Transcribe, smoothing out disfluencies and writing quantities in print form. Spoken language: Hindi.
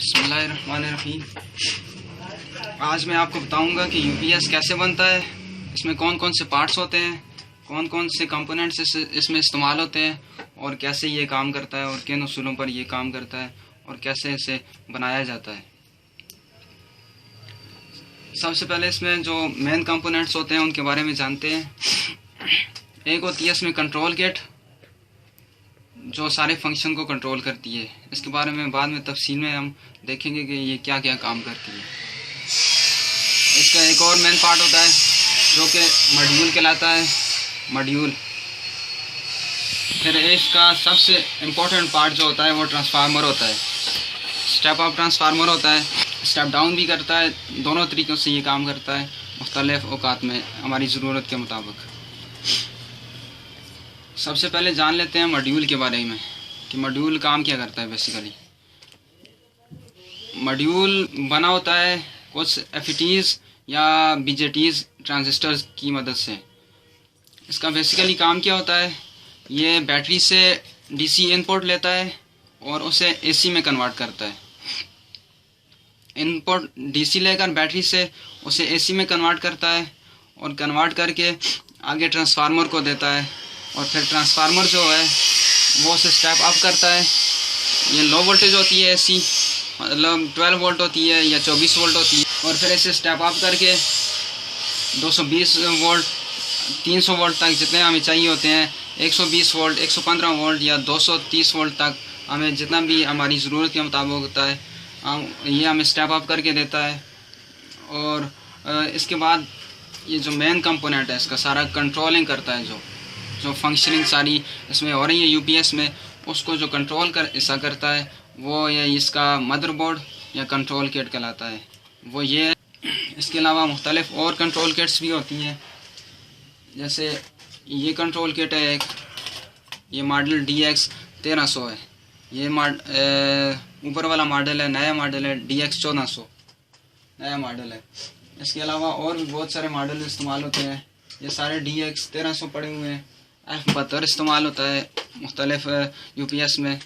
बिस्मिल्लाहिर्रहमानिर्रहीम। आज मैं आपको बताऊंगा कि यूपीएस कैसे बनता है, इसमें कौन कौन से पार्ट्स होते हैं, कौन कौन से कंपोनेंट्स इसमें इस्तेमाल होते हैं और कैसे ये काम करता है और किन उसूलों पर ये काम करता है और कैसे इसे बनाया जाता है। सबसे पहले इसमें जो मेन कंपोनेंट्स होते हैं उनके बारे में जानते हैं। एक होती है इसमें कंट्रोल किट, जो सारे फंक्शन को कंट्रोल करती है। इसके बारे में बाद में तफसील में हम देखेंगे कि ये क्या क्या काम करती है। इसका एक और मेन पार्ट होता है जो कि मॉड्यूल कहलाता है, मॉड्यूल। फिर इसका सबसे इम्पोर्टेंट पार्ट जो होता है वो ट्रांसफार्मर होता है। स्टेप अप ट्रांसफार्मर होता है, स्टेप डाउन भी करता है। दोनों तरीक़ों से ये काम करता है मुख्तलिफ औकात में हमारी ज़रूरत के मुताबिक। सबसे पहले जान लेते हैं मॉड्यूल के बारे में कि मॉड्यूल काम क्या करता है। बेसिकली मॉड्यूल बना होता है कुछ एफईटीज़ या बीजेटीज़ ट्रांजिस्टर्स की मदद से। इसका बेसिकली काम क्या होता है, ये बैटरी से डीसी इनपुट लेता है और उसे एसी में कन्वर्ट करता है। इनपुट डीसी लेकर बैटरी से उसे एसी में कन्वर्ट करता है और कन्वर्ट करके आगे ट्रांसफार्मर को देता है और फिर ट्रांसफार्मर जो है वो उसे स्टेप अप करता है। ये लो वोल्टेज होती है एसी, मतलब 12 वोल्ट होती है या 24 वोल्ट होती है, और फिर इसे स्टेप अप करके 220 वोल्ट 300 वोल्ट तक जितने हमें चाहिए होते हैं, 120 वोल्ट 115 वोल्ट या 230 वोल्ट तक हमें जितना भी हमारी ज़रूरत के मुताबिक होता है ये हमें स्टेप अप करके देता है। और इसके बाद ये जो मेन कंपोनेंट है इसका सारा कंट्रोलिंग करता है, जो फंक्शनिंग सारी इसमें हो रही है यूपीएस में, उसको जो कंट्रोल ऐसा करता है वो ये इसका मदरबोर्ड या कंट्रोल किट कहलाता है वो ये। इसके अलावा मुख्तलिफ और कंट्रोल किट्स भी होती हैं, जैसे ये कंट्रोल किट है एक, ये मॉडल DX 1300 है। ये ऊपर वाला मॉडल है, नया मॉडल है DX 1400 नया मॉडल है। इसके अलावा और भी बहुत सारे मॉडल इस्तेमाल होते हैं। ये सारे DX 1300 पड़े हुए हैं। F72 इस्तेमाल होता है मुख्तलिफ यूपीएस में।